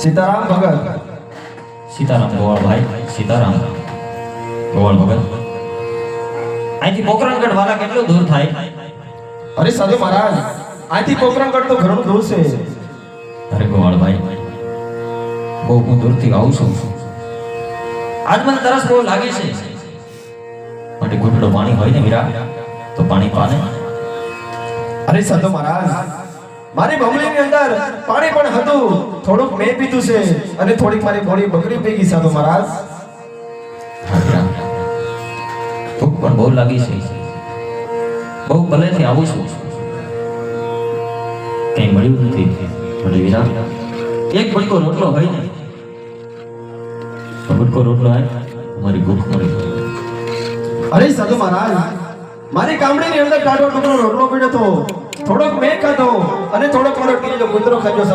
સીતારામ ભગત. સીતારામ ગોવાળ ભાઈ, સીતારામ ગોવાળ ભગત. અહીંથી પોકરણગઢ વાલા કેટલું દૂર થાય? અરે સાધુ મહારાજ, અહીંથી પોકરણગઢ તો ઘણું દૂર છે. અરે ગોવાળ ભાઈ, બહુ હું દૂરથી આવું છું. આજ મને તરસ બહુ લાગે છે, માટે ઘૂંટડો પાણી હોય ને મીરા, તો પાણી પાને. અરે સાધુ મહારાજ, મારી ભમલીની અંદર પાણી પણ હતું, થોડુંક મેં પીધું છે અને થોડીક મારી બોડી બકરી પી ગઈ સાધુ મહારાજ. હા મીરા, ભૂખ પણ બહુ લાગી છે, બહુ ભલેથી આવું છું, કઈ મળ્યું નથી. માટે વીરા, એક બટકો રોટલો હોય ને, તો બટકો રોટલો હોય, મારી ભૂખ મળી. અરે સાધુ મહારાજ, મારી કામડીની અંદર ટાઢો ટુકડો રોટલો પીડ્યો હતો, થોડોક મેં ખાધો અને થોડોક મારો ટીલો કૂતરો ખાધો.